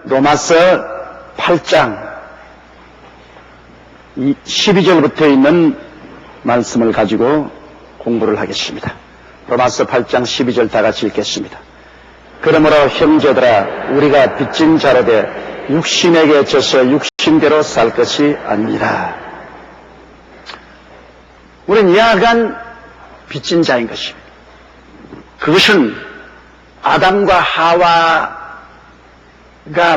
로마서 8장 12절부터 있는 말씀을 가지고 공부를 하겠습니다. 로마서 8장 12절 다 같이 읽겠습니다. 그러므로 형제들아 우리가 빚진 자로 돼 육신에게 져서 육신대로 살 것이 아니라 우리는 약간 빚진 자인 것입니다. 그것은 아담과 하와가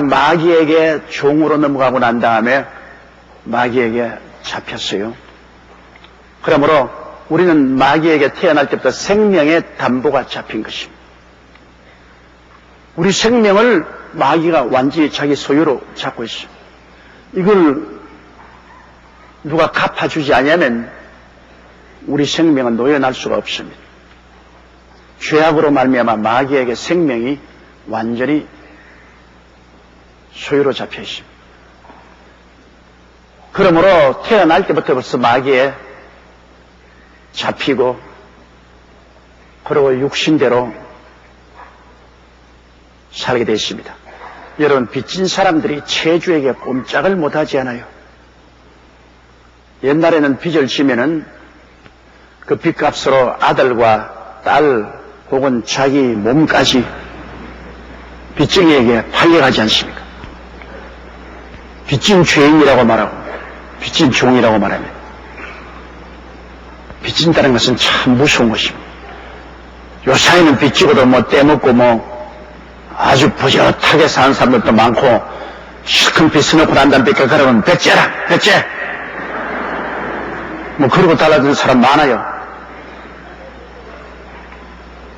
마귀에게 종으로 넘어가고 난 다음에 마귀에게 잡혔어요. 그러므로 우리는 마귀에게 태어날 때부터 생명의 담보가 잡힌 것입니다. 우리 생명을 마귀가 완전히 자기 소유로 잡고 있어요. 이걸 누가 갚아주지 않으면 우리 생명은 노여날 수가 없습니다. 죄악으로 말미암아 마귀에게 생명이 완전히 소유로 잡혀 있습니다. 그러므로 태어날 때부터 벌써 마귀에 잡히고 그리고 육신대로 살게 되어 있습니다. 여러분, 빚진 사람들이 채주에게 꼼짝을 못하지 않아요. 옛날에는 빚을 지면은 그 빚값으로 아들과 딸 혹은 자기 몸까지 빚쟁이에게 팔려가지 않습니까? 빚진 죄인이라고 말하고 빚진 종이라고 말하면 빚진다는 것은 참 무서운 것입니다. 요사이는 빚지고도 뭐 떼먹고 뭐 아주 부젓하게 사는 사람들도 많고 실컷 빚을 놓고 난 다음에 그러면 배째라 배째 뭐 그러고 달라드는 사람 많아요.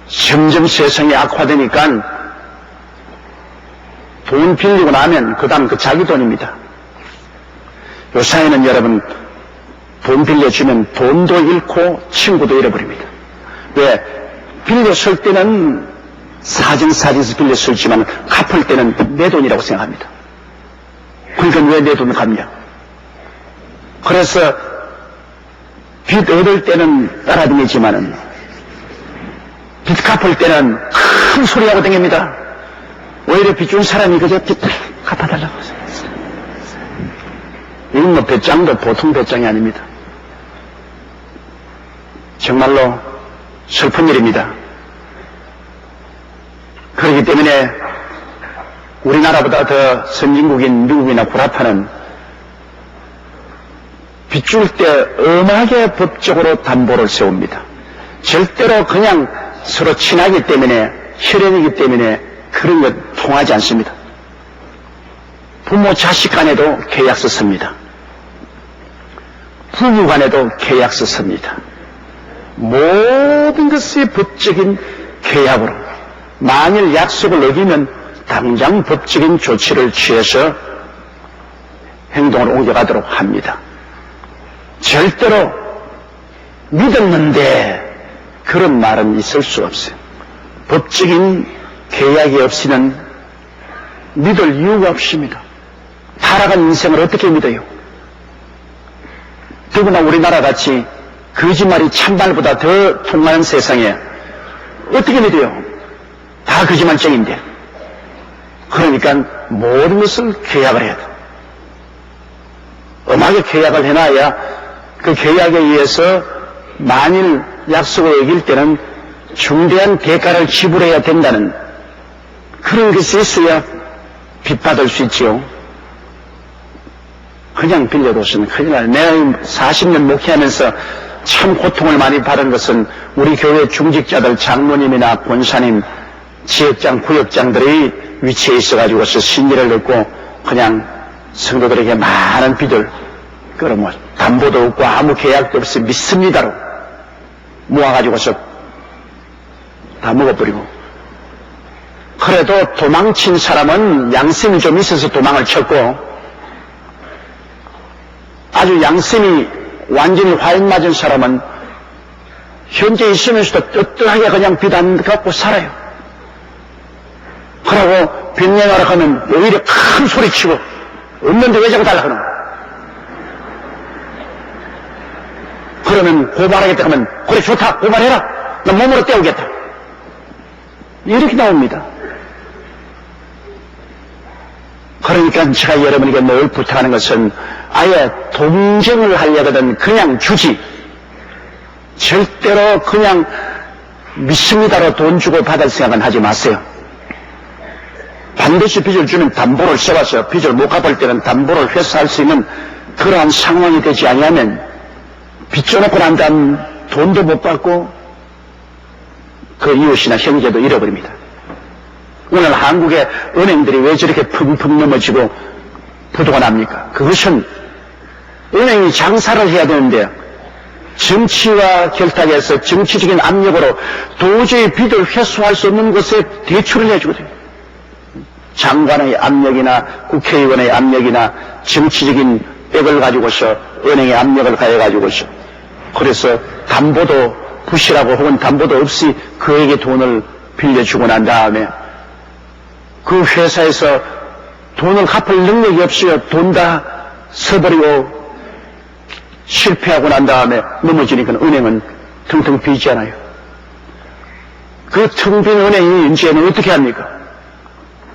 점점 세상이 악화되니까 돈 빌리고 나면 그 다음 그 자기 돈입니다. 요사이는 여러분 돈 빌려주면 돈도 잃고 친구도 잃어버립니다. 왜? 빌렸을 때는 사정사정해서 빌렸을지만 갚을 때는 내 돈이라고 생각합니다. 그러니까 왜 내 돈을 갚냐? 그래서 빚 얻을 때는 따라다니지만은 빚 갚을 때는 큰 소리하고 다닙니다. 오히려 빚 준 사람이 그저 빚 갚아달라고 하세요. 이건 뭐 배짱도 보통 배짱이 아닙니다. 정말로 슬픈 일입니다. 그렇기 때문에 우리나라보다 더 선진국인 미국이나 구라파는 빚 줄 때 엄하게 법적으로 담보를 세웁니다. 절대로 그냥 서로 친하기 때문에 혈연이기 때문에 그런 것 통하지 않습니다. 부모 자식 간에도 계약서 씁니다. 부부 간에도 계약서 씁니다. 모든 것이 법적인 계약으로 만일 약속을 어기면 당장 법적인 조치를 취해서 행동을 옮겨가도록 합니다. 절대로 믿었는데 그런 말은 있을 수 없어요. 법적인 계약이 없이는 믿을 이유가 없습니다. 타락한 인생을 어떻게 믿어요? 더구나 우리나라 같이 거짓말이 참말보다 더 통하는 세상에 어떻게 믿어요? 다 거짓말쟁인데. 그러니까 모든 것을 계약을 해야 돼. 엄하게 계약을 해놔야 그 계약에 의해서 만일 약속을 어길 때는 중대한 대가를 지불해야 된다는 그런 것이 있어야 빚받을 수 있지요. 그냥 빌려뒀으면 큰일 나요. 내가 40년 목회하면서 참 고통을 많이 받은 것은 우리 교회 중직자들 장로님이나 권사님, 지역장, 구역장들이 위치에 있어가지고서 신의를 얻고 그냥 성도들에게 많은 빚을 끌어모아 담보도 없고 아무 계약도 없이 믿습니다로 모아가지고서 다 먹어버리고 그래도 도망친 사람은 양심이 좀 있어서 도망을 쳤고 아주 양심이 완전히 화인 맞은 사람은 현재 있으면서도 떳떳하게 그냥 빚 안 갚고 살아요. 그러고 빚내놔라 하면 오히려 큰 소리치고 없는데 왜 자꾸 달라 그러노? 그러면 고발하겠다 하면 그래 좋다 고발해라 너 몸으로 때우겠다 이렇게 나옵니다. 그러니까 제가 여러분에게 늘 부탁하는 것은 아예 동정을 하려거든 그냥 주지. 절대로 그냥 믿습니다로 돈 주고 받을 생각은 하지 마세요. 반드시 빚을 주면 담보를 써와서 빚을 못 갚을 때는 담보를 회수할 수 있는 그러한 상황이 되지 아니하면 빚 줘놓고 난 다음 돈도 못 받고 그 이웃이나 형제도 잃어버립니다. 오늘 한국의 은행들이 왜 저렇게 펑펑 넘어지고 부도가 납니까? 그것은 은행이 장사를 해야 되는데 정치와 결탁해서 정치적인 압력으로 도저히 빚을 회수할 수 없는 곳에 대출을 해주거든요. 장관의 압력이나 국회의원의 압력이나 정치적인 빽을 가지고서 은행의 압력을 가해가지고서 그래서 담보도 부실하고 혹은 담보도 없이 그에게 돈을 빌려주고 난 다음에 그 회사에서 돈을 갚을 능력이 없어요. 돈 다 써버리고 실패하고 난 다음에 넘어지니까 은행은 텅텅 비잖아요. 그 텅 빈 은행이 이제는 어떻게 합니까?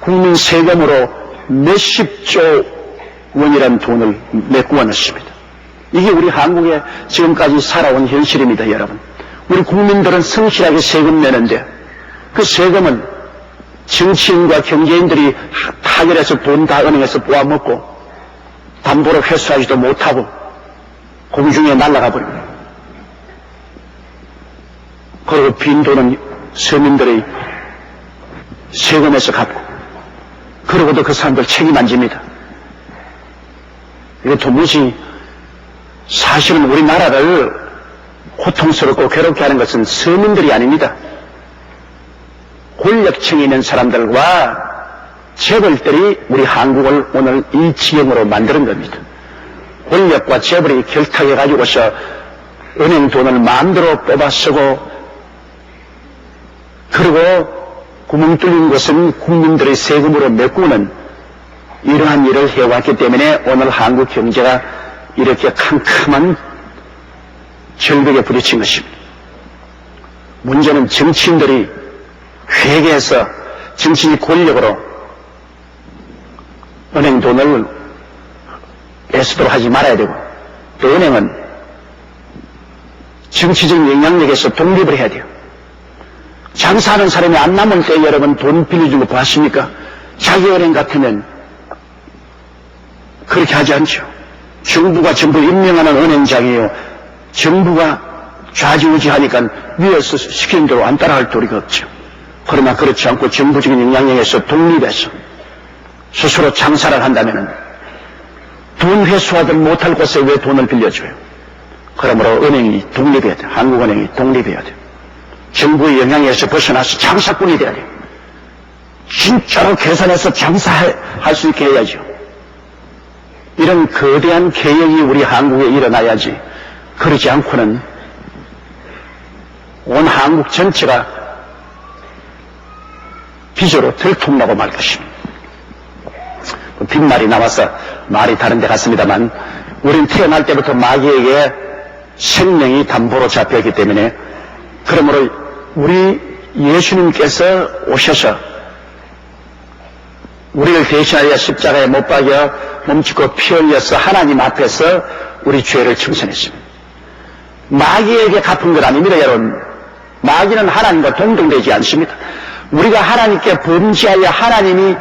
국민 세금으로 몇십조 원이라는 돈을 메꾸어 넣습니다. 이게 우리 한국에 지금까지 살아온 현실입니다, 여러분. 우리 국민들은 성실하게 세금 내는데 그 세금은 정치인과 경제인들이 타결해서 돈 다 은행에서 뽑아먹고 담보로 회수하지도 못하고 공중에 날아가 버립니다. 그리고 빈 돈은 서민들의 세금에서 갚고 그러고도 그 사람들 책임 안 집니다. 이게 도무지 사실은 우리나라를 고통스럽고 괴롭게 하는 것은 서민들이 아닙니다. 권력층에 있는 사람들과 재벌들이 우리 한국을 오늘 이 지형으로 만드는 겁니다. 권력과 재벌이 결탁해가지고서 은행 돈을 마음대로 뽑아 쓰고 그리고 구멍 뚫린 것은 국민들의 세금으로 메꾸는 이러한 일을 해왔기 때문에 오늘 한국 경제가 이렇게 캄캄한 절벽에 부딪힌 것입니다. 문제는 정치인들이 회계해서 정치적 권력으로 은행 돈을 애쓰도록 하지 말아야 되고 또 은행은 정치적 영향력에서 독립을 해야 돼요. 장사하는 사람이 안 남을 때 여러분 돈 빌려준 거 봤습니까? 자기 은행 같으면 그렇게 하지 않죠. 정부가 전부 임명하는 은행장이에요. 정부가 좌지우지하니까 위에서 시키는 대로 안 따라할 도리가 없죠. 그러나 그렇지 않고 정부적인 영향력에서 독립해서 스스로 장사를 한다면 돈 회수하든 못할 곳에 왜 돈을 빌려줘요? 그러므로 은행이 독립해야 돼요. 한국은행이 독립해야 돼요. 정부의 영향에서 벗어나서 장사꾼이 돼야 돼요. 진짜로 계산해서 장사할 수 있게 해야죠. 이런 거대한 개혁이 우리 한국에 일어나야지 그러지 않고는 온 한국 전체가 빚으로 들통나고 말 것입니다. 빈말이 나와서 말이 다른 데 갔습니다만 우리는 태어날 때부터 마귀에게 생명이 담보로 잡혀있기 때문에 그러므로 우리 예수님께서 오셔서 우리를 대신하여 십자가에 못 박여 몸짓고 피 흘려서 하나님 앞에서 우리 죄를 청산했습니다. 마귀에게 갚은 것 아닙니다, 여러분. 마귀는 하나님과 동등되지 않습니다. 우리가 하나님께 범죄하여 하나님이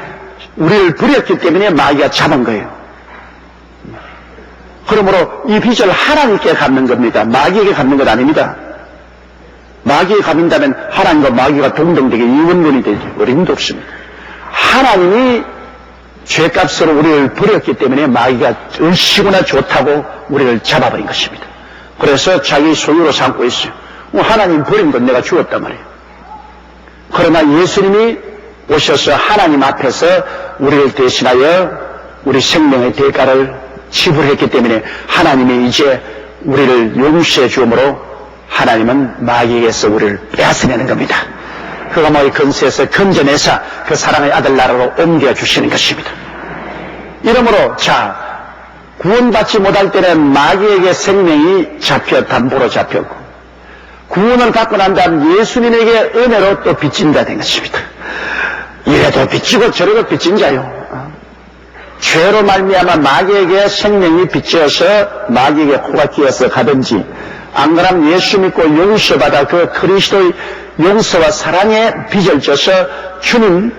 우리를 버렸기 때문에 마귀가 잡은 거예요. 그러므로 이 빚을 하나님께 갚는 겁니다. 마귀에게 갚는 것 아닙니다. 마귀에 갚는다면 하나님과 마귀가 동등되게 이원론이 되지 어림도 없습니다. 하나님이 죄값으로 우리를 버렸기 때문에 마귀가 얼씨구나 좋다고 우리를 잡아버린 것입니다. 그래서 자기 소유로 삼고 있어요. 하나님 버린 건 내가 주었단 말이에요. 그러나 예수님이 오셔서 하나님 앞에서 우리를 대신하여 우리 생명의 대가를 지불했기 때문에 하나님이 이제 우리를 용서해 주므로 하나님은 마귀에게서 우리를 빼앗아내는 겁니다. 그가 뭐의 근세에서 건져내서 그 사랑의 아들 나라로 옮겨주시는 것입니다. 이러므로 자 구원받지 못할 때는 마귀에게 생명이 잡혀 담보로 잡혔고 구원을 받고 난 다음 예수님에게 은혜로 또 빚진 자 된 것입니다. 이래도 빚지고 저래도 빚진 자요. 죄로 말미암아 마귀에게 생명이 빚져서 마귀에게 코가 끼어서 가든지, 안 그러면 예수 믿고 용서받아 그 그리스도의 용서와 사랑에 빚을 져서 주님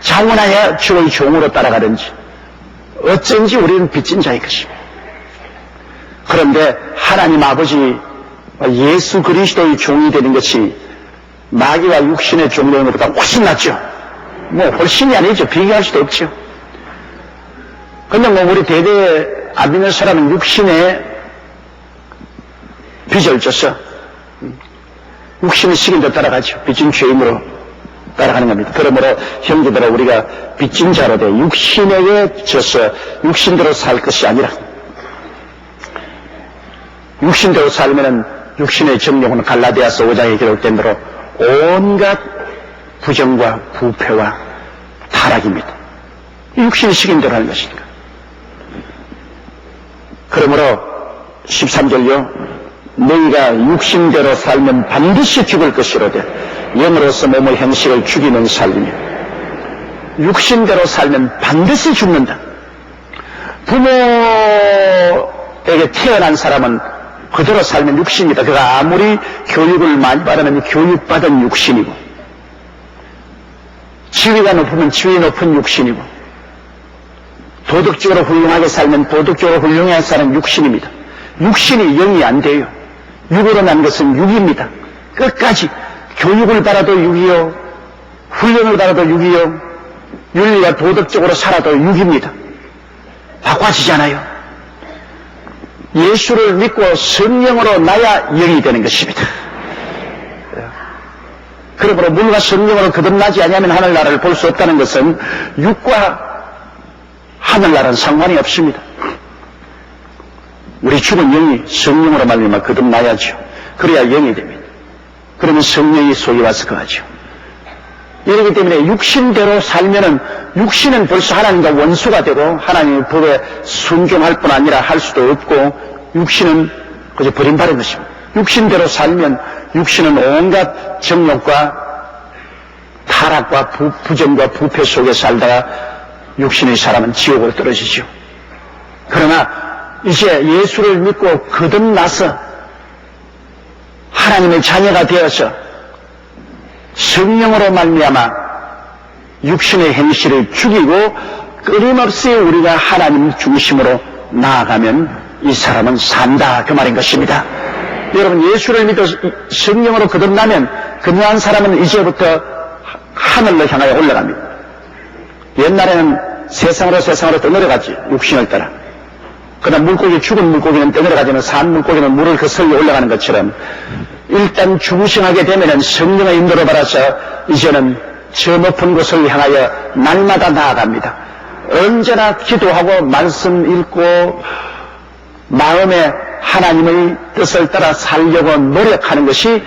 자원하여 주의 종으로 따라가든지, 어쩐지 우리는 빚진 자의 것입니다. 그런데 하나님 아버지 예수 그리스도의 종이 되는 것이 마귀와 육신의 종이 되는 것보다 훨씬 낫죠. 뭐 훨씬이 아니죠. 비교할 수도 없죠. 근데 뭐 우리 대대 안 믿는 사람은 육신에 빚을 져서 육신의 식인도 따라가죠. 빚진 죄인으로 따라가는 겁니다. 그러므로 형제들아, 우리가 빚진 자로 돼 육신에게 져서 육신대로 살 것이 아니라, 육신대로 살면은 육신의 정욕은 갈라디아서 5장에 기록된 대로 온갖 부정과 부패와 타락입니다. 육신의 식인대로 하는 것이니까. 그러므로 13절요, 너희가 육신대로 살면 반드시 죽을 것이로되 영으로서 몸의 형식을 죽이는 삶이며, 육신대로 살면 반드시 죽는다. 부모에게 태어난 사람은 그대로 살면 육신이다. 그가 아무리 교육을 많이 받으면 교육받은 육신이고, 지위가 높으면 지위 높은 육신이고, 도덕적으로 훌륭하게 살면 도덕적으로 훌륭한 사람은 육신입니다. 육신이 영이 안 돼요. 육으로 난 것은 육입니다. 끝까지 교육을 받아도 육이요, 훈련을 받아도 육이요, 윤리가 도덕적으로 살아도 육입니다. 바꿔지잖아요. 예수를 믿고 성령으로 나야 영이 되는 것입니다. 그러므로 물과 성령으로 거듭나지 아니하면 하늘나라를 볼 수 없다는 것은 육과 하늘나라는 상관이 없습니다. 우리 죽은 영이 성령으로 말미암아 거듭나야죠. 그래야 영이 됩니다. 그러면 성령이 속에 와서 거하죠. 이러기 때문에 육신대로 살면은 육신은 벌써 하나님과 원수가 되고 하나님의 법에 순종할 뿐 아니라 할 수도 없고, 육신은 그저 버림받은 것입니다. 육신대로 살면 육신은 온갖 정욕과 타락과 부정과 부패 속에 살다가 육신의 사람은 지옥으로 떨어지죠. 그러나 이제 예수를 믿고 거듭나서 하나님의 자녀가 되어서 성령으로 말미암아 육신의 행실을 죽이고 끊임없이 우리가 하나님 중심으로 나아가면 이 사람은 산다, 그 말인 것입니다. 여러분, 예수를 믿어 성령으로 거듭나면 거듭난 사람은 이제부터 하늘로 향하여 올라갑니다. 옛날에는 세상으로 떠내려가지, 육신을 따라. 그러나 물고기, 죽은 물고기는 떠내려가지만 산 물고기는 물을 거슬러 올라가는 것처럼 일단 죽으시하게 되면은 성령의 인도로 받아서 이제는 저 높은 곳을 향하여 날마다 나아갑니다. 언제나 기도하고 말씀 읽고 마음에 하나님의 뜻을 따라 살려고 노력하는 것이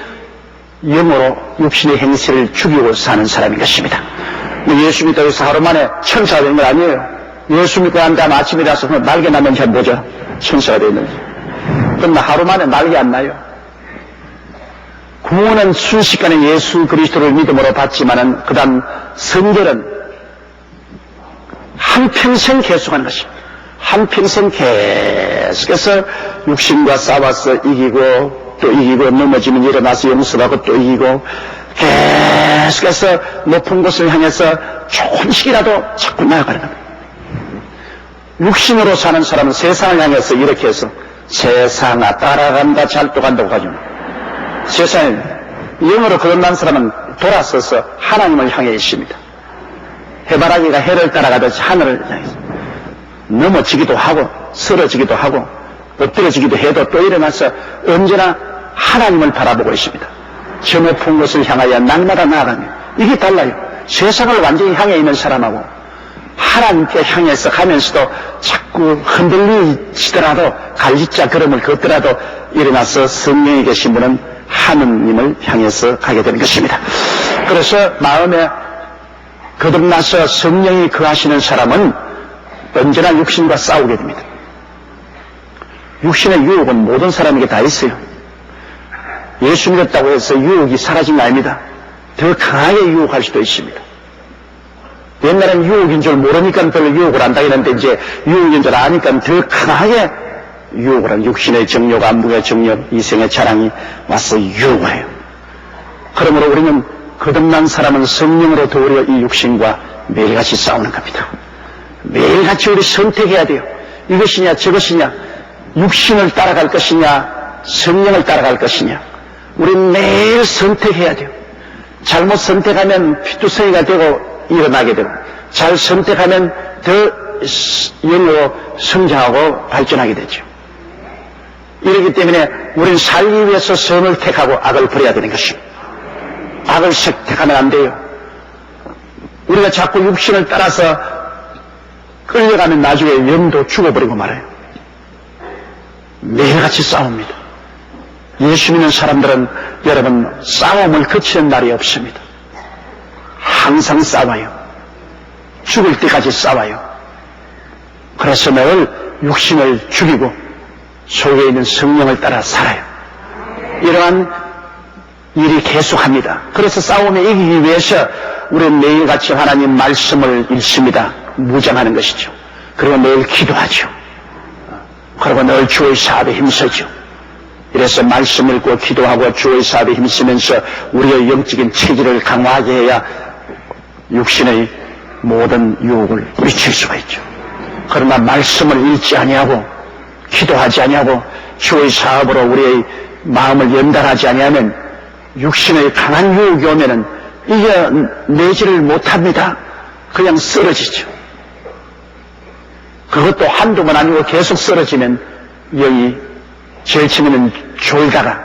영으로 육신의 행실을 죽이고 사는 사람인 것입니다. 예수 믿다고 해서 하루 만에 천사가 되는 건 아니에요. 예수 믿고 난 다음 아침에 일어나서 날개 나면 잘 보죠. 천사가 되는지. 그러나 하루 만에 날개 안 나요. 구원은 순식간에 예수 그리스도를 믿음으로 받지만은 그 다음 성결은 한평생 계속하는 것입니다. 한평생 계속해서 육신과 싸워서 이기고 또 이기고, 넘어지면 일어나서 용서하고 또 이기고, 계속해서 높은 곳을 향해서 조금씩이라도 자꾸 나아가는 겁니다. 육신으로 사는 사람은 세상을 향해서 이렇게 해서 세상아 따라간다 잘도 간다고 하죠. 세상에 영으로 거듭난 사람은 돌아서서 하나님을 향해 있습니다. 해바라기가 해를 따라가듯이 하늘을 향해서 넘어지기도 하고 쓰러지기도 하고 엎드려지기도 해도 또 일어나서 언제나 하나님을 바라보고 있습니다. 저 높은 곳을 향하여 날마다 나아가며, 이게 달라요. 세상을 완전히 향해 있는 사람하고 하나님께 향해서 가면서도 자꾸 흔들리시더라도 갈지자 걸음을 걷더라도 일어나서 성령이 계신 분은 하느님을 향해서 가게 되는 것입니다. 그래서 마음에 거듭나서 성령이 거하시는 사람은 언제나 육신과 싸우게 됩니다. 육신의 유혹은 모든 사람에게 다 있어요. 예수 믿었다고 해서 유혹이 사라진 거 아닙니다. 더 강하게 유혹할 수도 있습니다. 옛날엔 유혹인 줄 모르니까 별로 유혹을 안 당했는데 이제 유혹인 줄 아니까 더 강하게 유혹을 한 육신의 정욕, 안목의 정욕, 이생의 자랑이 와서 유혹을 해요. 그러므로 우리는 거듭난 사람은 성령으로 도우려 이 육신과 매일같이 싸우는 겁니다. 매일같이 우리 선택해야 돼요. 이것이냐 저것이냐, 육신을 따라갈 것이냐 성령을 따라갈 것이냐, 우리는 매일 선택해야 돼요. 잘못 선택하면 피투성이가 되고 일어나게 되고, 잘 선택하면 더 영으로 성장하고 발전하게 되죠. 이렇기 때문에 우리는 살기 위해서 선을 택하고 악을 버려야 되는 것입니다. 악을 택하면 안 돼요. 우리가 자꾸 육신을 따라서 끌려가면 나중에 영도 죽어버리고 말아요. 매일같이 싸웁니다. 예수 믿는 사람들은 여러분 싸움을 그치는 날이 없습니다. 항상 싸워요. 죽을 때까지 싸워요. 그래서 늘 육신을 죽이고 속에 있는 성령을 따라 살아요. 이러한 일이 계속합니다. 그래서 싸움에 이기기 위해서 우리는 매일같이 하나님 말씀을 읽습니다. 무장하는 것이죠. 그리고 매일 기도하죠. 그리고 늘 주의 사업에 힘쓰죠. 이래서 말씀 읽고 기도하고 주의 사업에 힘쓰면서 우리의 영적인 체질을 강화하게 해야 육신의 모든 유혹을 미칠 수가 있죠. 그러나 말씀을 읽지 아니하고 기도하지 아니하고 주의 사업으로 우리의 마음을 연단하지 아니하면 육신의 강한 유혹이 오면은 이게 내지를 못합니다. 그냥 쓰러지죠. 그것도 한두 번 아니고 계속 쓰러지면 영이 제일 처음에는 졸다가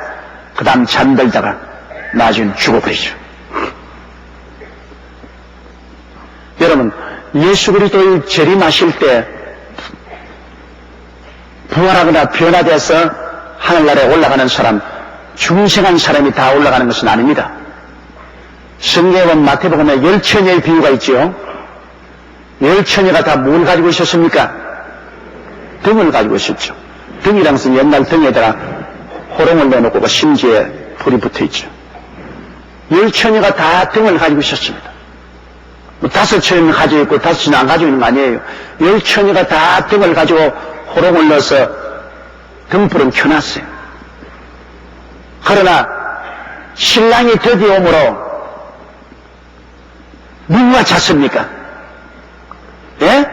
그 다음 잠들다가 나중엔 죽어버리죠. 여러분, 예수 그리스도의 재림하실 때 부활하거나 변화돼서 하늘나라에 올라가는 사람, 중생한 사람이 다 올라가는 것은 아닙니다. 성경에 보면 마태복음에 10처녀의 비유가 있죠. 10처녀가 다 뭘 가지고 있었습니까? 등을 가지고 있었죠. 등이란 것은 옛날 등에다가 호롱을 내놓고 그 심지에 불이 붙어 있죠. 10처녀가 다 등을 가지고 있었습니다. 5처녀는 가지고 있고 5처녀는 안 가지고 있는 거 아니에요. 10처녀가 다 등을 가지고 호롱을 넣어서 등불은 켜놨어요. 그러나 신랑이 드디어 오므로 누가 잤습니까? 예?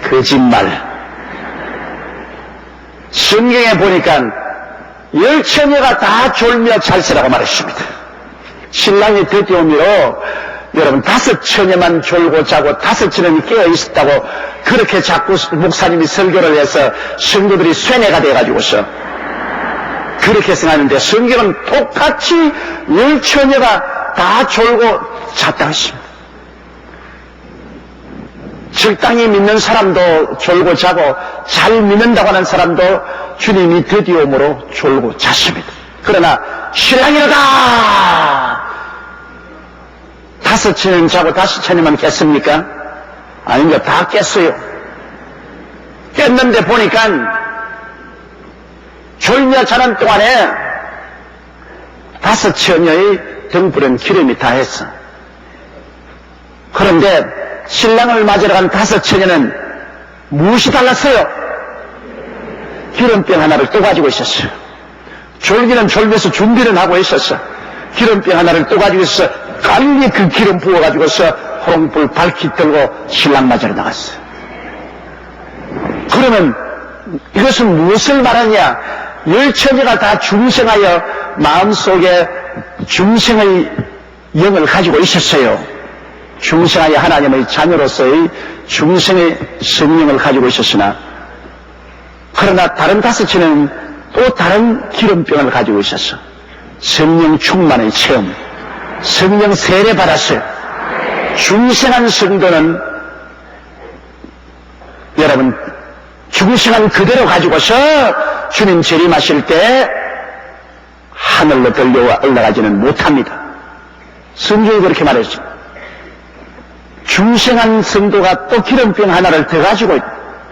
거짓말. 성경에 보니까 10처녀가 다 졸며 잘세라고 말했습니다. 신랑이 드디어 오므로 여러분 5처녀만 졸고 자고 5처녀는 깨어 있었다고 그렇게 자꾸 목사님이 설교를 해서 성도들이 쇠뇌가 돼가지고서 그렇게 생각하는데 성경은 똑같이 10처녀가 다 졸고 잤다고 했습니다. 적당히 믿는 사람도 졸고 자고 잘 믿는다고 하는 사람도 주님이 드디어 오므로 졸고 잤습니다. 그러나 신랑이로다! 5처녀는 자고 5처녀만 깼습니까? 아닙니다. 다 깼어요. 깼는데 보니까 졸며 자는 동안에 5처녀의 등불은 기름이 다 했어. 그런데 신랑을 맞으러 간 5처녀는 무엇이 달랐어요? 기름병 하나를 또 가지고 있었어요. 졸기는 졸면서 준비는 하고 있었어. 기름병 하나를 또 가지고 있어. 빨리 그 기름 부어가지고서 호롱불 밝히 들고 신랑 맞으러 나갔어요. 그러면 이것은 무엇을 말하냐? 10처녀가 다 중생하여 마음속에 중생의 영을 가지고 있었어요. 중생하여 하나님의 자녀로서의 중생의 성령을 가지고 있었으나 그러나 다른 5처녀는 또 다른 기름병을 가지고 있었어. 성령 충만의 체험, 성령 세례 받았어요. 중생한 성도는 여러분 중생한 그대로 가지고서 주님 재림하실 때 하늘로 들려 올라가지는 못합니다. 성경이 그렇게 말했죠. 중생한 성도가 또 기름병 하나를 더 가지고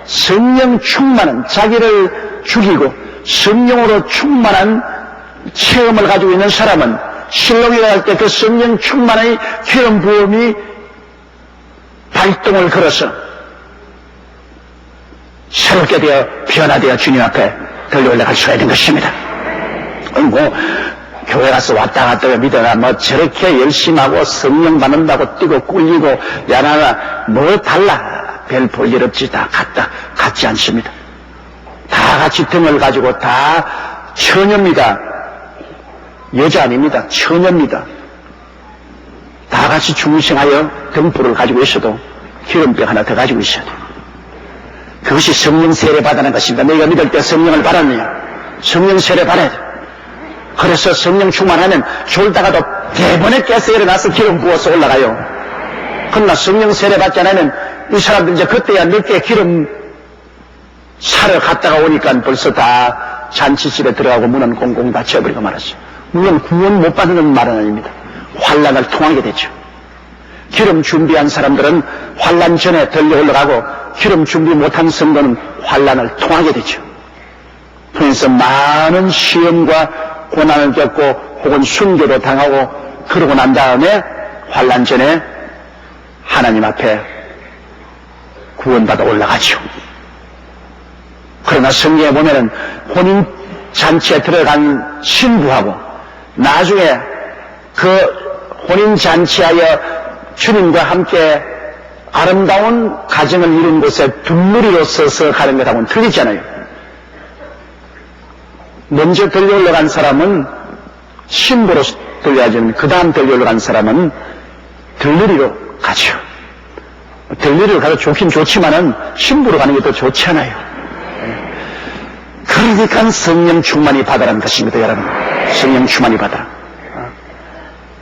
성령 충만한, 자기를 죽이고 성령으로 충만한 체험을 가지고 있는 사람은 실록에 갈 때 그 성령 충만의 기름 부음이 발동을 걸어서 새롭게 되어 변화되어 주님 앞에 들려 올라갈 수가 있는 것입니다. 교회 가서 왔다 갔다 믿어라 저렇게 열심히 하고 성령 받는다고 뛰고 꿀리고 야나나 달라 별 볼 일 없지. 다 같지 않습니다. 다 같이 등을 가지고 다 처녀입니다. 여자 아닙니다. 처녀입니다. 다 같이 중생하여 등불을 가지고 있어도 기름병 하나 더 가지고 있어야 돼요. 그것이 성령 세례 받아는 것입니다. 너희가 믿을 때 성령을 받았느냐? 성령 세례 받아야 돼. 그래서 성령 충만하면 졸다가도 대번에 깨서 일어나서 기름 부어서 올라가요. 그러나 성령 세례 받지 않으면 이 사람들 이제 그때야 늦게 기름 사러 갔다가 오니까 벌써 다 잔치집에 들어가고 문은 공공 닫혀버리고 말았어요. 물론 구원 못 받는 말은 아닙니다. 환란을 통하게 되죠. 기름 준비한 사람들은 환란 전에 들려 올라가고 기름 준비 못한 성도는 환란을 통하게 되죠. 그래서 많은 시험과 고난을 겪고 혹은 순교도 당하고 그러고 난 다음에 환란 전에 하나님 앞에 구원받아 올라가죠. 그러나 성경에 보면은 혼인 잔치에 들어간 신부하고 나중에 그 혼인 잔치하여 주님과 함께 아름다운 가정을 이룬 곳에 둘러리로 서서 가는 것하고는 틀리잖아요. 먼저 들려 올라간 사람은 신부로 들려야지만 그 다음 들려 올라간 사람은 들러리로 가죠. 들러리로 가도 좋긴 좋지만은 신부로 가는 게 더 좋지 않아요. 그러니까 성령 충만히 받으라는 것입니다, 여러분. 성령 충만히 받아라.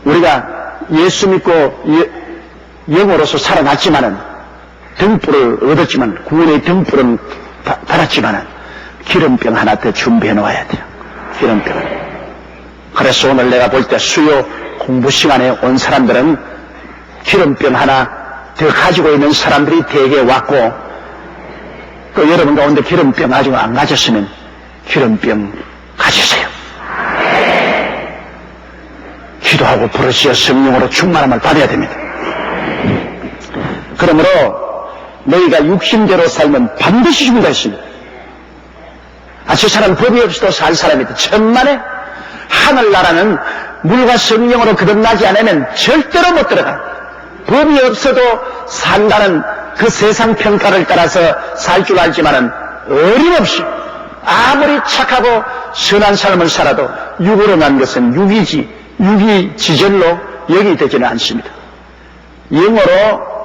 우리가 예수 믿고 영으로서 살아났지만은 등불을 얻었지만 구원의 등불은 달았지만은 기름병 하나 더 준비해 놓아야 돼요. 기름병을. 그래서 오늘 내가 볼 때 수요 공부 시간에 온 사람들은 기름병 하나 더 가지고 있는 사람들이 대개 왔고 또 여러분 가운데 기름병 아직 안 가졌으면 기름병 가지세요. 기도하고 부르짖어 성령으로 충만함을 받아야 됩니다. 그러므로 너희가 육신대로 살면 반드시 죽는다 했습니다. 저 사람 법이 없이도 살 사람이다. 천만에 하늘나라는 물과 성령으로 거듭나지 않으면 절대로 못 들어가. 법이 없어도 산다는 그 세상 평가를 따라서 살 줄 알지만은 어림없이 아무리 착하고 선한 삶을 살아도 육으로 난 것은 육이 지절로 영이 되지는 않습니다. 영으로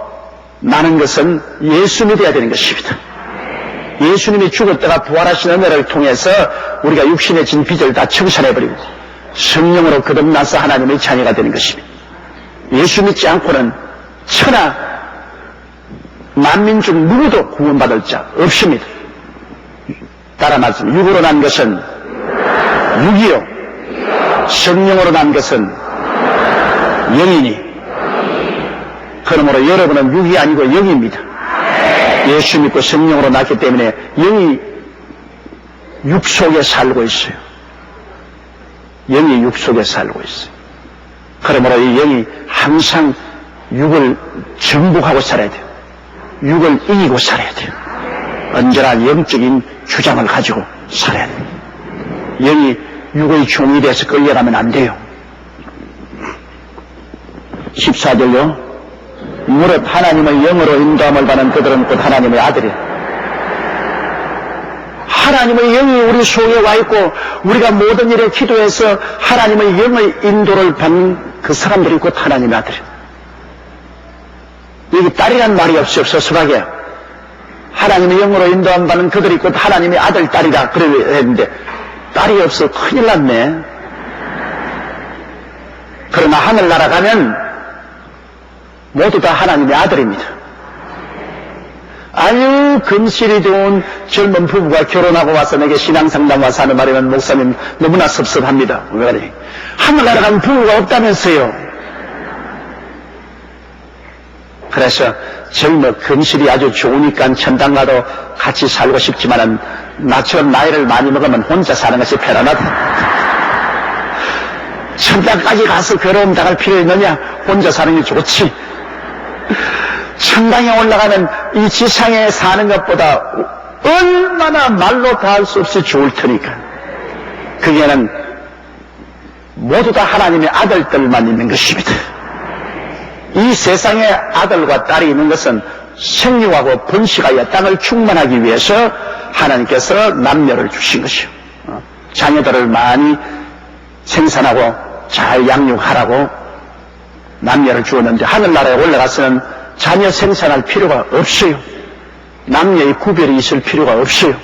나는 것은 예수 믿어야 되는 것입니다. 예수님이 죽었다가 부활하신 은혜를 통해서 우리가 육신의 진 빚을 다 청산해버리고 성령으로 거듭나서 하나님의 자녀가 되는 것입니다. 예수 믿지 않고는 천하 만민 중 누구도 구원받을 자 없습니다. 따라 말씀, 육으로 난 것은 육이요 성령으로 난 것은 영이니 그러므로 여러분은 육이 아니고 영입니다. 예수 믿고 성령으로 났기 때문에 영이 육 속에 살고 있어요. 영이 육 속에 살고 있어요. 그러므로 이 영이 항상 육을 정복하고 살아야 돼요. 육을 이기고 살아야 돼요. 언제나 영적인 주장을 가지고 살아야 돼요. 영이 육의 종이 돼서 끌려가면 안 돼요. 14절요. 무릇 하나님의 영으로 인도함을 받는 그들은 곧 하나님의 아들이에요. 하나님의 영이 우리 속에 와 있고 우리가 모든 일에 기도해서 하나님의 영의 인도를 받는 그 사람들이 곧 하나님의 아들이에요. 여기 딸이란 말이 없어 서술하게 하나님의 영으로 인도함 받는 그들이 곧 하나님의 아들 딸이라 그래 했는데 딸이 없어 큰일 났네. 그러나 하늘나라 가면 모두 다 하나님의 아들입니다. 아유 금실이 좋은 젊은 부부가 결혼하고 와서 내게 신앙상담 와서 하는 말이면 목사님 너무나 섭섭합니다. 왜 그래? 하늘나라 가면 부부가 없다면서요. 그래서 젊은 금실이 아주 좋으니까 천당 가도 같이 살고 싶지만은 나처럼 나이를 많이 먹으면 혼자 사는 것이 편안하다. 천당까지 가서 괴로움 당할 필요 있느냐? 혼자 사는 게 좋지. 천당에 올라가면 이 지상에 사는 것보다 얼마나 말로 다 할 수 없이 좋을 테니까. 그게는 모두 다 하나님의 아들들만 있는 것입니다. 이 세상에 아들과 딸이 있는 것은 생육하고 번식하여 땅을 충만하기 위해서 하나님께서 남녀를 주신 것이요. 자녀들을 많이 생산하고 잘 양육하라고 남녀를 주었는데 하늘나라에 올라가서는 자녀 생산할 필요가 없어요. 남녀의 구별이 있을 필요가 없어요.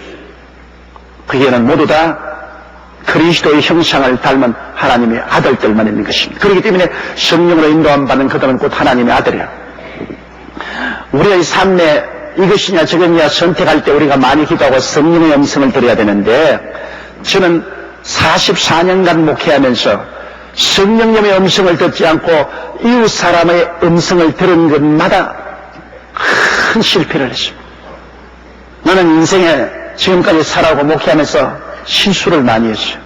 그게는 모두 다 그리스도의 형상을 닮은 하나님의 아들들만 있는 것입니다. 그렇기 때문에 성령으로 인도함 받는 그들은 곧 하나님의 아들이에요. 우리의 삶에 이것이냐 저것이냐 선택할 때 우리가 많이 기도하고 성령의 음성을 들어야 되는데, 저는 44년간 목회하면서 성령님의 음성을 듣지 않고 이웃 사람의 음성을 들은 것마다 큰 실패를 했습니다. 나는 인생에 지금까지 살아오고 목회하면서 실수를 많이 했어요.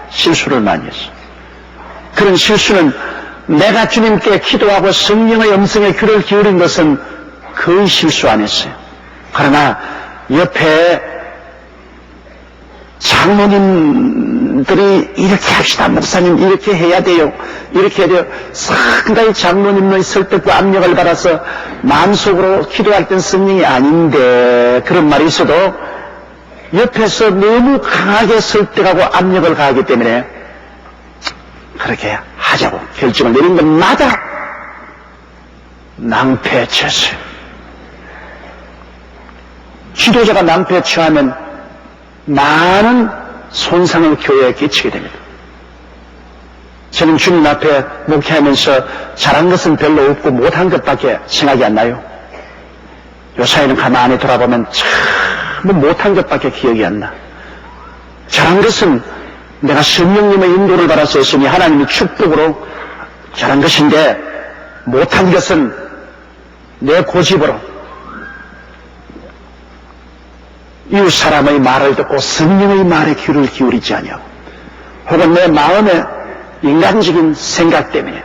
실수를 많이 했어요. 그런 실수는 내가 주님께 기도하고 성령의 음성에 귀를 기울인 것은 거의 실수 안 했어요. 그러나 옆에 장로님들이 이렇게 합시다. 목사님 이렇게 해야 돼요. 이렇게 해야 돼요. 상당히 장로님의 설득과 압력을 받아서 마음속으로 기도할 땐 성령이 아닌데 그런 말이 있어도 옆에서 너무 강하게 설득하고 압력을 가하기 때문에 그렇게 하자고 결정을 내린 것마다 낭패에 처했어요. 지도자가 낭패에 처하면 많은 손상을 교회에 끼치게 됩니다. 저는 주님 앞에 목회하면서 잘한 것은 별로 없고 못한 것밖에 생각이 안 나요. 요사이는 가만히 돌아보면 참 못한 것밖에 기억이 안 나. 잘한 것은 내가 성령님의 인도를 받아서 했으니 하나님의 축복으로 잘한 것인데, 못한 것은 내 고집으로 이웃 사람의 말을 듣고 성령의 말에 귀를 기울이지 아니하고, 혹은 내 마음의 인간적인 생각 때문에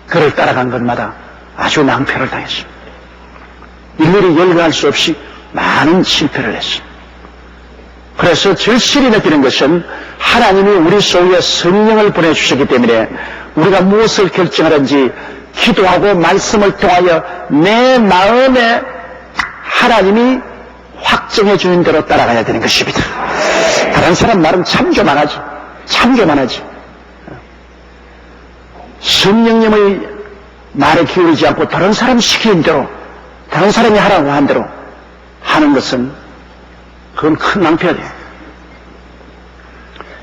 그를 따라간 것마다 아주 낭패를 당했습니다. 일일이 열거할 수 없이 많은 실패를 했습니다. 그래서 절실히 느끼는 것은 하나님이 우리 속에 성령을 보내주셨기 때문에 우리가 무엇을 결정하든지 기도하고 말씀을 통하여 내 마음에 하나님이 확정해 주는 대로 따라가야 되는 것입니다. 다른 사람 말은 참교만 하지. 참교만 하지. 성령님의 말에 기울이지 않고 다른 사람 시키는 대로, 다른 사람이 하라고 한 대로 하는 것은 그건 큰 낭패가 돼요.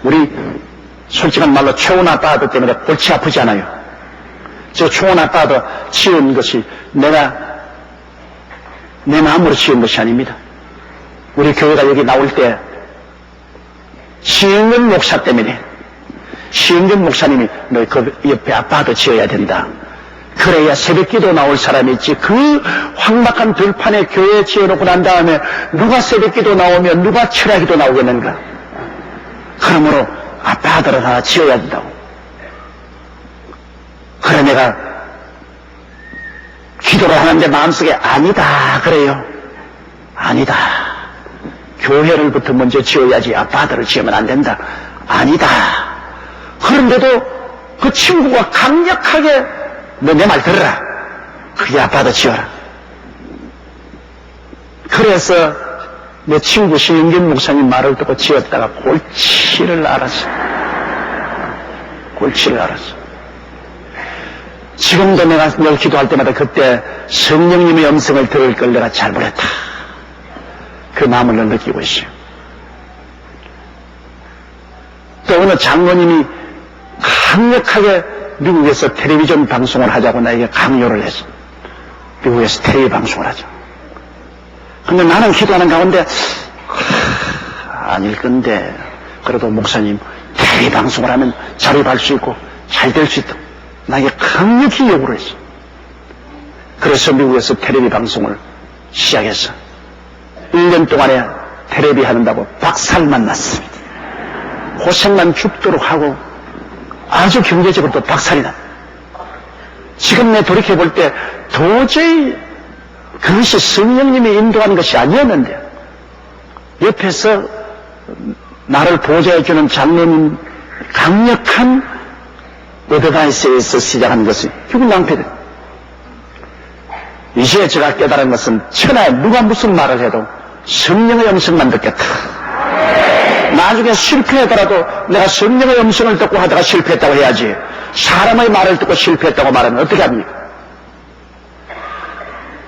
우리 솔직한 말로 초원 아빠들 때문에 골치 아프지 않아요. 저 초원 아빠도 지은 것이 내가 내 마음으로 지은 것이 아닙니다. 우리 교회가 여기 나올 때 시흥근 목사 때문에, 시흥근 목사님이 너 그 옆에 아빠도 지어야 된다. 그래야 새벽기도 나올 사람이 있지. 그 황막한 들판에 교회 지어놓고 난 다음에 누가 새벽기도 나오면 누가 철야기도 나오겠는가. 그러므로 아빠들은 하나 지어야 된다고. 그래 내가 기도를 하는데 마음속에 아니다 그래요. 아니다. 교회를부터 먼저 지어야지 아빠들을 지으면 안 된다. 아니다. 그런데도 그 친구가 강력하게 너 내 말 들어라. 그게 아빠도 지어라. 그래서 내 친구 신영균 목사님 말을 듣고 지었다가 골치를 앓았어. 골치를 앓았어. 지금도 내가 늘 기도할 때마다 그때 성령님의 음성을 들을 걸 내가 잘못했다. 그 마음을 늘 느끼고 있어요. 또 어느 장로님이 강력하게 미국에서 텔레비전 방송을 하자고 나에게 강요를 했어. 미국에서 텔레비 방송을 하자. 근데 나는 기도하는 가운데 아닐 건데 그래도 목사님 텔레비 방송을 하면 자립할 수 있고 잘 될 수 있다. 나에게 강력히 요구를 했어. 그래서 미국에서 텔레비 방송을 시작했어. 1년 동안에 텔레비 하는다고 박살만 났습니다. 고생만 죽도록 하고 아주 경제적으로도 박살이 난. 지금 내 돌이켜볼 때 도저히 그것이 성령님이 인도하는 것이 아니었는데 옆에서 나를 보좌해주는 장로님 강력한 어드바이스에서 시작하는 것이 결국 낭패돼. 이제 제가 깨달은 것은 천하에 누가 무슨 말을 해도 성령의 음성만 듣겠다. 나중에 실패하더라도 내가 성령의 음성을 듣고 하다가 실패했다고 해야지, 사람의 말을 듣고 실패했다고 말하면 어떻게 합니까?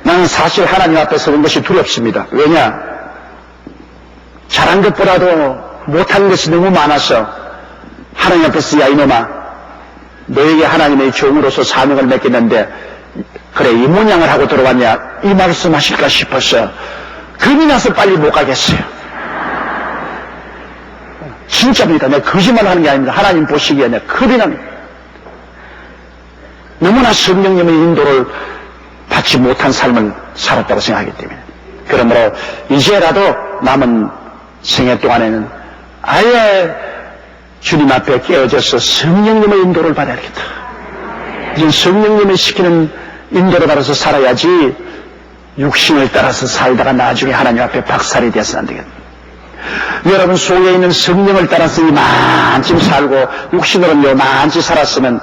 나는 사실 하나님 앞에 서는 것이 두렵습니다. 왜냐? 잘한 것보다도 못한 것이 너무 많아서 하나님 앞에서 야 이놈아, 너에게 하나님의 종으로서 사명을 맡겼는데 그래 이 모양을 하고 들어왔냐, 이 말씀하실까 싶어서 겁이 나서 빨리 못 가겠어요. 진짜입니다. 내가 거짓말 하는 게 아닙니다. 하나님 보시기에 내가 겁이 납니다. 너무나 성령님의 인도를 받지 못한 삶을 살았다고 생각하기 때문에. 그러므로 이제라도 남은 생애 동안에는 아예 주님 앞에 깨어져서 성령님의 인도를 받아야겠다. 이제 성령님이 시키는 인도를 받아서 살아야지 육신을 따라서 살다가 나중에 하나님 앞에 박살이 돼서는 안 되겠다. 여러분 속에 있는 성령을 따라서 이만큼 살고 육신으로는 요만치 살았으면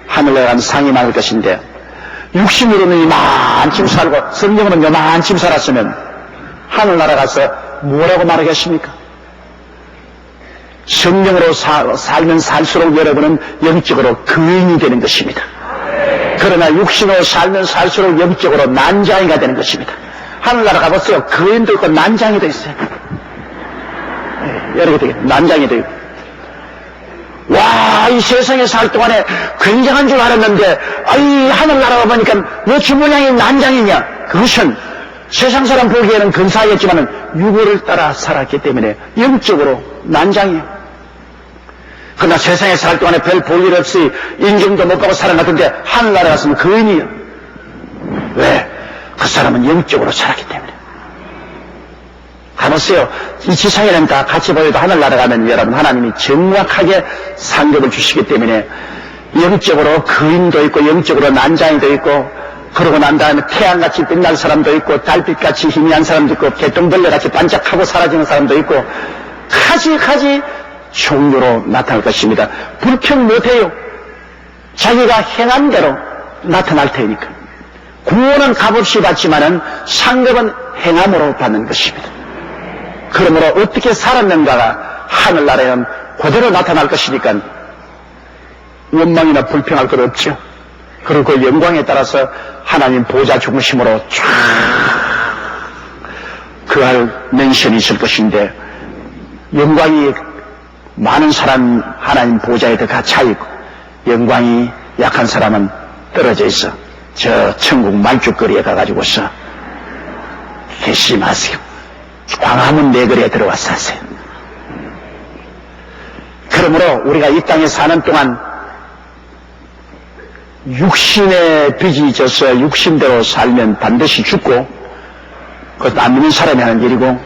하늘에 가는 상이 많을 것인데, 육신으로는 이만큼 살고 성령으로는 요만큼 살았으면 하늘나라 가서 뭐라고 말하겠습니까? 성령으로 살면 살수록 여러분은 영적으로 거인이 되는 것입니다. 그러나 육신으로 살면 살수록 영적으로 난장이가 되는 것입니다. 하늘나라 가보세요. 거인도 있고 난장이도 있어요. 여러 개 되게 난장이 되고. 와, 이 세상에 살 동안에 굉장한 줄 알았는데, 이 하늘나라 보니까 왜 주 모양이 난장이냐? 그것은 세상 사람 보기에는 근사하겠지만 육을 따라 살았기 때문에 영적으로 난장이에요. 그러나 세상에 살 동안에 별 볼 일 없이 인정도 못 받고 살아났던데 하늘나라 갔으면 거인이에요. 왜? 그 사람은 영적으로 살았기 때문에. 가보세요. 이 지상에는 다 같이 보여도 하늘나라 가면 여러분 하나님이 정확하게 상급을 주시기 때문에 영적으로 거인도 있고 영적으로 난장이도 있고, 그러고 난 다음에 태양같이 빛날 사람도 있고 달빛같이 희미한 사람도 있고 개똥벌레같이 반짝하고 사라지는 사람도 있고 가지 종류로 나타날 것입니다. 불평 못해요. 자기가 행한 대로 나타날 테니까. 구원은 값없이 받지만은 상급은 행함으로 받는 것입니다. 그러므로 어떻게 살았는가가 하늘나라에는 그대로 나타날 것이니까 원망이나 불평할 것 없죠. 그리고 그 영광에 따라서 하나님 보좌 중심으로 쫙 그할 멘션이 있을 것인데, 영광이 많은 사람 하나님 보좌에 더 갇혀 있고 영광이 약한 사람은 떨어져 있어 저 천국 말죽거리에 가가지고서 회심하세요. 광화문 내거리에 들어와서 사세요. 그러므로 우리가 이 땅에 사는 동안 육신의 빚이 져서 육신대로 살면 반드시 죽고, 그것도 안 믿는 사람이 하는 일이고,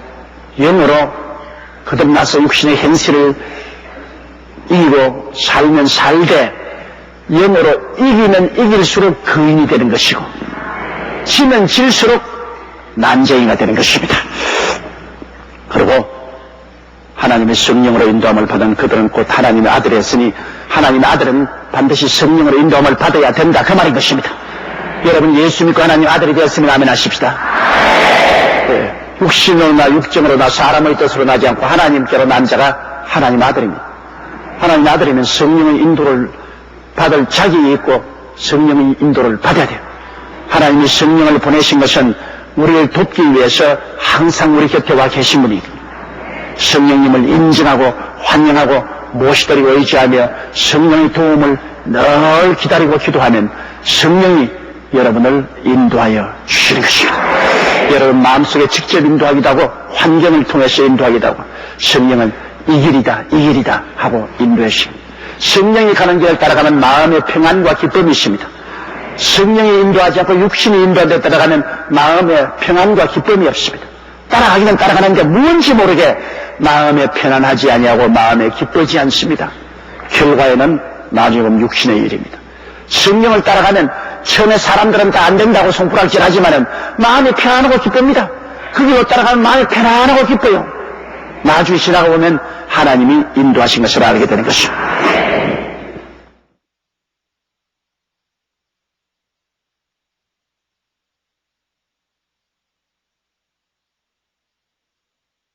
영으로 거듭나서 육신의 현실을 이기고 살면 살되 영으로 이기면 이길수록 거인이 되는 것이고 지면 질수록 난쟁이가 되는 것입니다. 그리고 하나님의 성령으로 인도함을 받은 그들은 곧 하나님의 아들이 했으니 하나님의 아들은 반드시 성령으로 인도함을 받아야 된다, 그 말인 것입니다. 여러분 예수 믿고 하나님 아들이 되었으면 아멘 하십시다. 네. 육신으로나 육정으로나 사람의 뜻으로 나지 않고 하나님께로 난 자가 하나님 아들입니다. 하나님 아들이면 성령의 인도를 받을 자격이 있고 성령의 인도를 받아야 돼요. 하나님이 성령을 보내신 것은 우리를 돕기 위해서 항상 우리 곁에 와 계신 분이 성령님을 인정하고 환영하고 모시도록 의지하며 성령의 도움을 늘 기다리고 기도하면 성령이 여러분을 인도하여 주시는 것입니다. 여러분 마음속에 직접 인도하기도 하고 환경을 통해서 인도하기도 하고 성령은 이 길이다 하고 인도해 주십니다. 성령이 가는 길을 따라가면 마음의 평안과 기쁨이 있습니다. 성령이 인도하지 않고 육신이 인도하는 데 따라가면 마음의 평안과 기쁨이 없습니다. 따라가기는 따라가는데 무언지 모르게 마음에 편안하지 아니하고 마음에 기쁘지 않습니다. 결과에는 나중에 보면 육신의 일입니다. 성령을 따라가면 처음에 사람들은 다 안 된다고 손가락질하지만은 마음이 편안하고 기쁩니다. 그 길로 따라가면 마음이 편안하고 기뻐요. 나중에 지나가 보면 하나님이 인도하신 것을 알게 되는 것입니다.